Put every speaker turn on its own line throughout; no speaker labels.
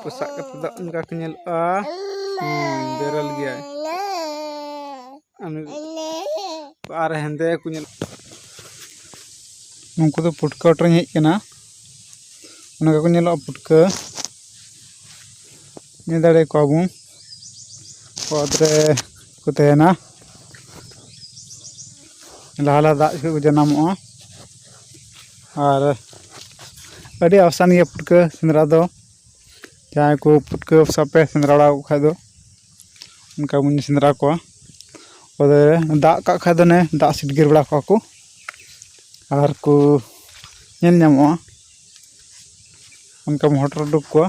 Pusak kata enggak kenyal beral gaya anu arah hende kunyal nungku tuh putka ternyai kena unaga kunyal putka ini dari kabung kodre kutena lahala dak ke janamoa और अड़ी आसान ये पुटका सेंद्रा दो जहाँ को पुटका सापे सेंद्रा खा दो उनका बन सेंद्रा को दाग का खा दो ने दाग सिटगिर बड़ा को और को नेल नामो उनका हटर उडुक को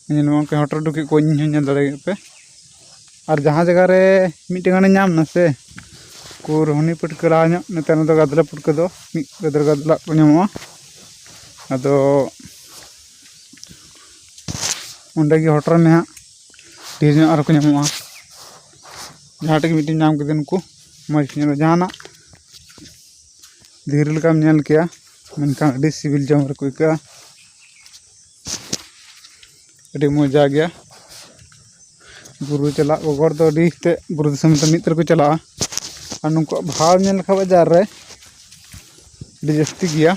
उनका हटर उडुक को नेल दाड़े पे और जहाँ जगह रे मिट्टी नाम ना से को रोहनी पुटका लाño नेतार दो गादला पुटका दो गदर गादला को नामो अदो उंडे की हटर ने ढेर आर को नामो जहाँ टे मिट्टी नाम के उनको मज जहाँ धीरे लकाम नेल किया मनका अड़ी सिविल जम रको का अड़ी मजा गया बुरु चला गोगर दो अड़ी ते बुरु दिसम ते मित्र को चला और नुको भाव नेल खा बाजार रे जस्ती गया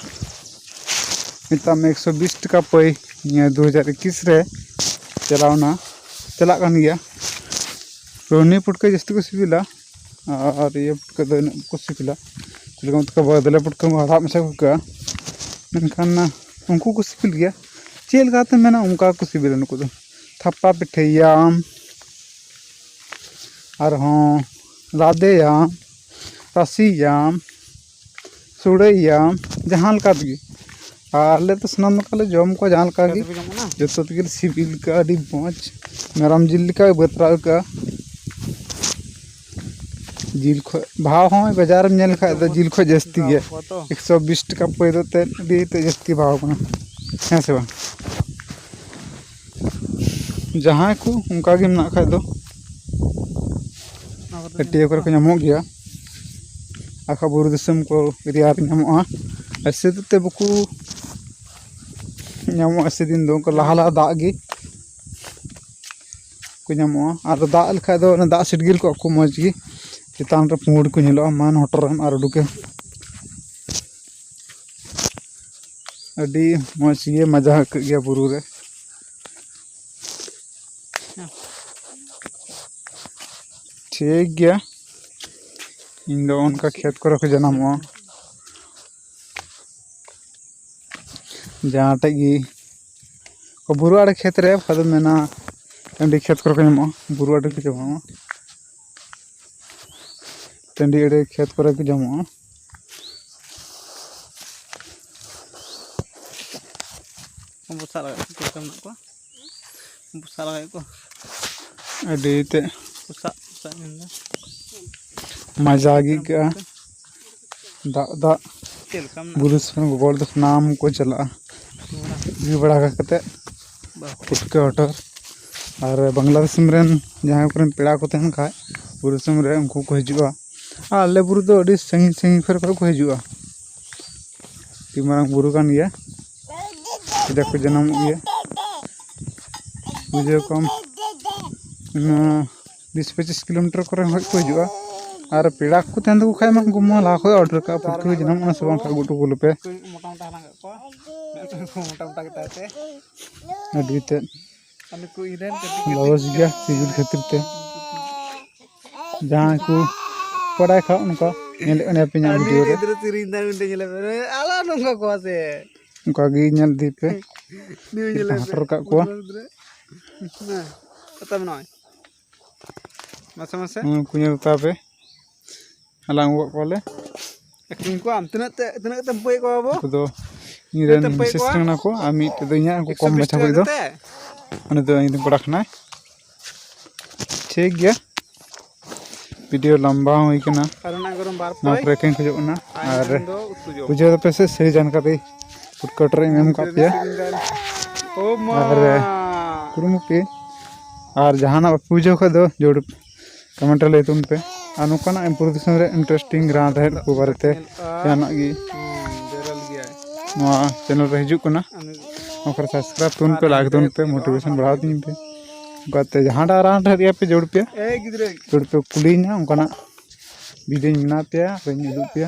मिता में 120 टका पई 2021 रे चलावना चला कान गया रोहनी पुटका जस्ती को सिबिला और ये पुटका दो को सिबिला लेकिन तो बदले पुटका हड़ा मसा को मेनखान उनको को सिबिल गया चेल गाते मेना उनका को सिबिला नुको दो थप्पा पिठैयाम और हां राधेयाम राशियाम सुड़ैयाम जहाँ लगी आले तो सनाम काले जम को जहाँ लगी जो तक सिबिल का अड़ी मज मेरम जिल का बतरा का जिल खो भाव हो बाजार में खा जिल खो जस्ती गया 120 टका पैदते अड़ी जस्ती भाव बना हाँ से बांग जहाँ को उनका गे मना खा दो कटिया को नामो गया आखा बुरु दिसम को रियार नामो ऐसे तो बकू नामो ऐसे दिन दो को लहाला दागी को नामो और दाग लखा दो दाग सिटगिल को मज गी चितान रे पुंड को नेलो मान हटर और उडुके अड़ी मज ये मजा गया बुरु रे ठीक गया इन दो उनका खेत को रखे जनामो जहाँ टेगी बुरु आड़े खेत रे फद मेना टंडी खेत को रखे जमो बुरु आड़े के जमो टंडी आड़े खेत को रखे जमो बुसा लगा को अड़ी ते मजा का दा बुरु गोड़ नाम को चला बड़ा करते पुटका हटर और बांग्लादेश में जहाँ को पेड़ा को तहन खा बुरु सम रे उनको को हजुआ आले बुरु दो अड़ी संगी संगी फेर को हजुआ ती मारंग बुरु कान गया इदा को जन्म गया बुझे कम 20-25 किलोमीटर को हजुआ और पेड़ा को तहन को खाय मान गुमा ला को ऑर्डर का पुटका जन्म ना सबन खा गुटू बोल पे मोटा मोटा हलांग को मोटा मोटा के ताते अड़ी ते अन को इरेन लॉस गया सिविल खातिर ते जहां को पढ़ाई खा उनका नेल अने पे न्या वीडियो रे इधर तिरिन दा उंडे नेले आला नंगा को से उनका गी नेल दी पे न्यू नेले हटर का को ना पता नय मासे मासे कुnya पे हलांग को ले एक्टिंग को आम तना तम पे को बाबू तो इरेन विशेष ना को आमी ते इया को कम बचा को दो अने तो इन पड़खना ठीक गया वीडियो लंबा हुई कना ना ब्रेकिंग खजना और बुझे तो पैसे सही जानकारी फुटकटर एम का पे और कुरुमुपी और जहाना पूजा को दो जोड़ कमेंट ले तुम पे और नोकाना इंप्रूव दिसम रे इंटरेस्टिंग रान रहे को बारे ते जाना गी नवा चैनल रे हिजुक कना ओकर सब्सक्राइब तुन पे लाइक तुन पे मोटिवेशन बढ़ाव दिन पे गाते जहां रान रे पे जोड़ पे कुलीना उनका वीडियो बना पे उदूग पे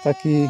ताकि